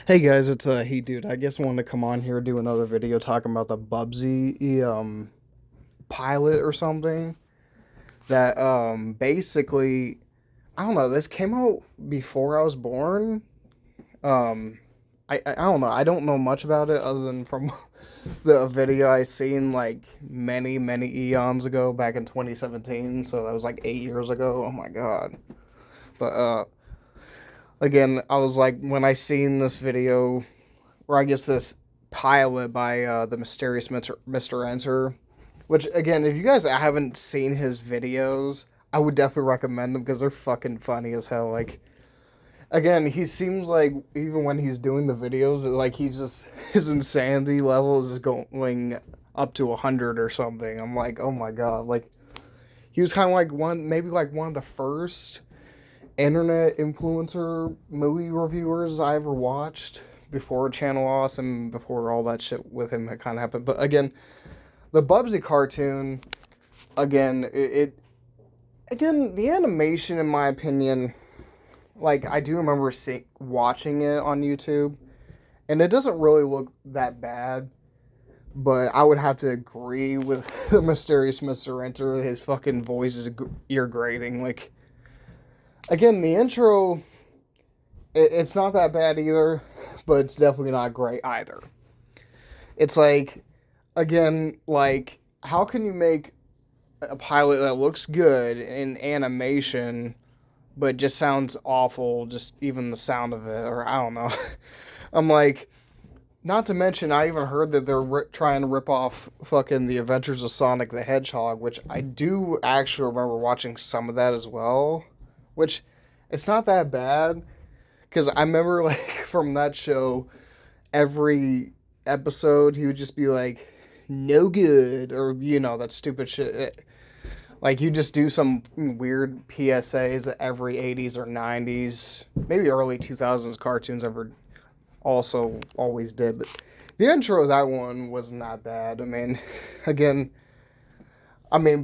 Hey guys, it's He Dude. I guess I wanted to come on here do another video talking about the Bubsy pilot or something that basically I don't know. This came out before I was born. Um, I don't know. I don't know much about it other than from the video I seen like many eons ago back in 2017. So that was like 8 years ago. Oh my god. But again, I was like when I seen this video, or I guess this pilot by the mysterious Mr. Enter. Which again, if you guys haven't seen his videos, I would definitely recommend them because they're fucking funny as hell. Like again, he seems like even when he's doing the videos, like he's just his insanity level is just going up to 100 or something. I'm like, oh my god, like he was kind of like maybe like one of the first internet influencer movie reviewers I ever watched before Channel Loss and before all that shit with him had kind of happened. But again, the Bubsy cartoon, again, again, the animation, in my opinion, like I do remember watching it on YouTube, and it doesn't really look that bad. But I would have to agree with the mysterious Mr. Enter. His fucking voice is ear grating. Like, again, the intro, it's not that bad either, but it's definitely not great either. It's like, again, like, how can you make a pilot that looks good in animation, but just sounds awful, just even the sound of it, or I don't know. I'm like, not to mention, I even heard that they're trying to rip off fucking The Adventures of Sonic the Hedgehog, which I do actually remember watching some of that as well, which it's not that bad, because I remember, like, from that show, every episode, he would just be like, no good, or, that stupid shit. Like, you just do some weird PSAs that every 80s or 90s, maybe early 2000s cartoons ever also always did. But the intro of that one wasn't that bad. I mean, again,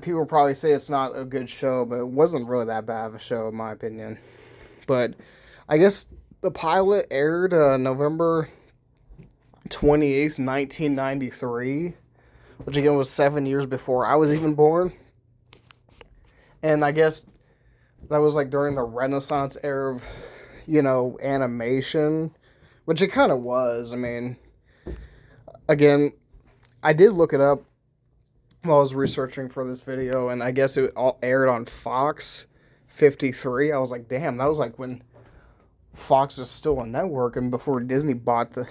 people probably say it's not a good show, but it wasn't really that bad of a show, in my opinion. But I guess the pilot aired November 28th, 1993, which again was 7 years before I was even born. And I guess that was like during the Renaissance era of, animation, which it kind of was. I mean, again, I did look it up while I was researching for this video, and I guess it all aired on Fox 53. I was like, damn, that was like when Fox was still a network and before Disney bought the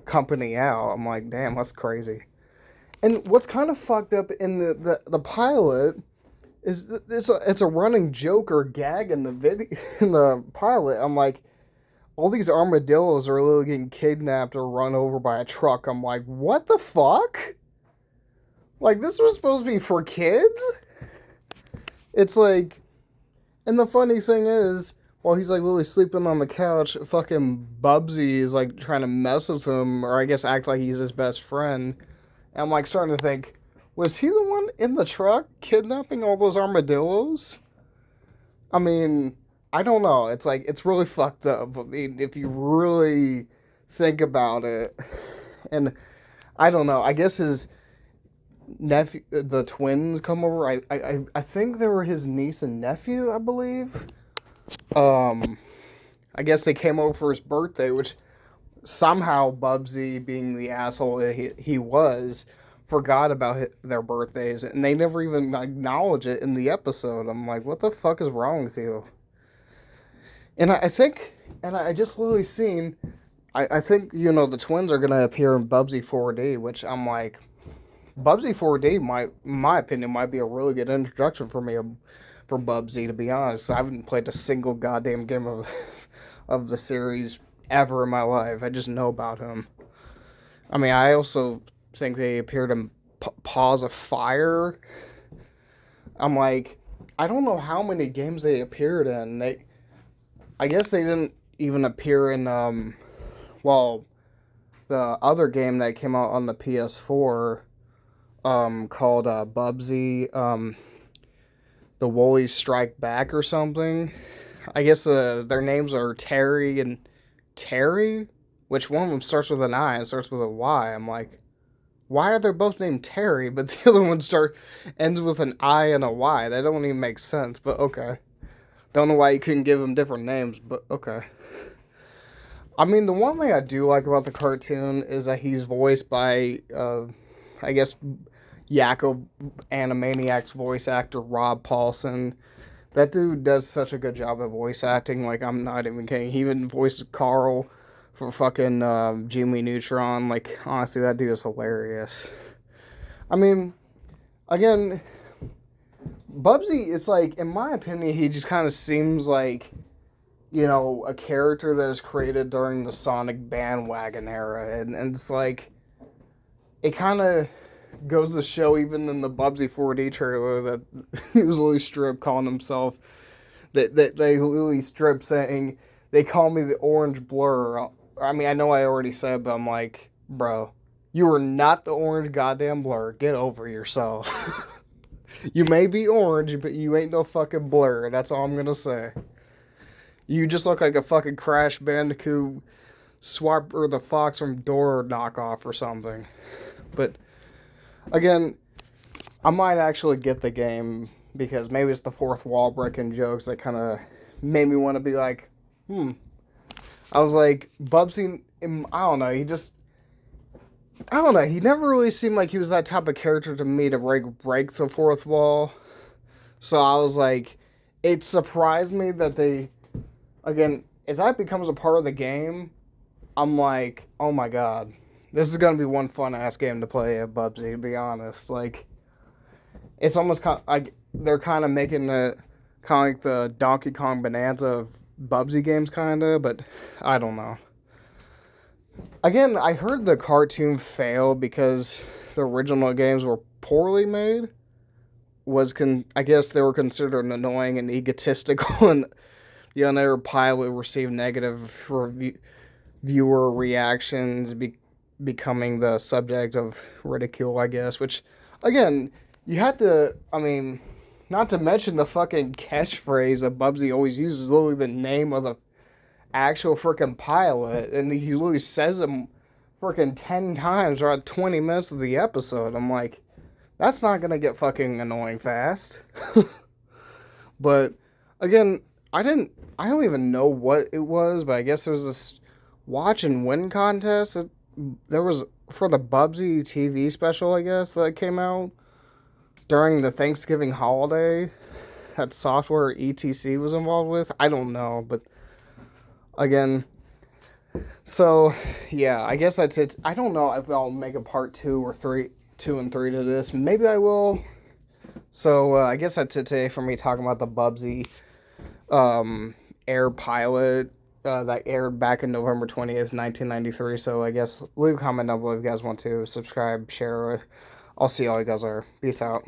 company out. I'm like, damn, that's crazy. And what's kind of fucked up in the pilot is it's a running joke or gag in the video in the pilot. I'm like, all these armadillos are literally getting kidnapped or run over by a truck. I'm like, what the fuck? Like, this was supposed to be for kids? It's like, and the funny thing is, while he's like literally sleeping on the couch, fucking Bubsy is like trying to mess with him, or I guess act like he's his best friend. And I'm like starting to think, was he the one in the truck kidnapping all those armadillos? I mean, I don't know. It's like, it's really fucked up. I mean, if you really think about it. And I don't know. I guess his nephew, the twins come over. I think they were his niece and nephew, I believe. Um, I guess they came over for his birthday, which somehow Bubsy, being the asshole he was, forgot about their birthdays, and they never even acknowledge it in the episode. I'm like, what the fuck is wrong with you? And I think, and I just literally seen, I think, the twins are going to appear in Bubsy 4D, which I'm like, Bubsy 4D, in my opinion, might be a really good introduction for me for Bubsy, to be honest. I haven't played a single goddamn game of the series ever in my life. I just know about him. I mean, I also think they appeared in Paws of Fire. I'm like, I don't know how many games they appeared in. I guess they didn't even appear in, well, the other game that came out on the PS4, called, Bubsy, the Woolies Strike Back or something. I guess, their names are Terry and Terry? which one of them starts with an I and starts with a Y. I'm like, why are they both named Terry, but the other one ends with an I and a Y? That don't even make sense, but okay. Don't know why you couldn't give them different names, but okay. I mean, the one thing I do like about the cartoon is that he's voiced by, I guess, Yakko Animaniacs voice actor Rob Paulson. That dude does such a good job at voice acting. Like, I'm not even kidding. He even voiced Carl for fucking Jimmy Neutron. Like, honestly, that dude is hilarious. I mean, again, Bubsy, it's like, in my opinion, he just kind of seems like, you know, a character that is created during the Sonic bandwagon era. And it's like, it kind of goes to show, even in the Bubsy 4D trailer, that he was Louis Strip calling himself, that they Louis Strip saying, they call me the orange blur. I mean, I know I already said, but I'm like, bro, you are not the orange goddamn blur. Get over yourself. You may be orange, but you ain't no fucking blur. That's all I'm gonna say. You just look like a fucking Crash Bandicoot swap, or the fox from Dora knockoff or something. But again, I might actually get the game because maybe it's the fourth wall breaking jokes that kind of made me want to be like, I was like, Bubsy, I don't know, I don't know, he never really seemed like he was that type of character to me to break the fourth wall. So I was like, it surprised me that they, again, if that becomes a part of the game, I'm like, oh my god, this is gonna be one fun ass game to play at Bubsy, to be honest. Like, it's almost kind of, like they're kind of making it kind of like the Donkey Kong Bonanza of Bubsy games, kind of, but I don't know. Again, I heard the cartoon failed because the original games were poorly made. I guess they were considered annoying and egotistical, and the other pilot received negative viewer reactions, becoming the subject of ridicule, I guess. Which, again, you have to. I mean, not to mention the fucking catchphrase that Bubsy always uses, literally the name of the actual freaking pilot, and he literally says them freaking 10 times throughout 20 minutes of the episode. I'm like, that's not gonna get fucking annoying fast. But again, I don't even know what it was, but I guess there was this watch and win contest. There was for the Bubsy TV special, I guess, that came out during the Thanksgiving holiday. That Software ETC was involved with. I don't know, but again, so yeah, I guess that's it. I don't know if I'll make a part 2 and 3 to this. Maybe I will. So I guess that's it today for me talking about the Bubsy air pilot that aired back in November 20th, 1993. So I guess leave a comment down below if you guys want to. Subscribe, share. I'll see all you guys later. Peace out.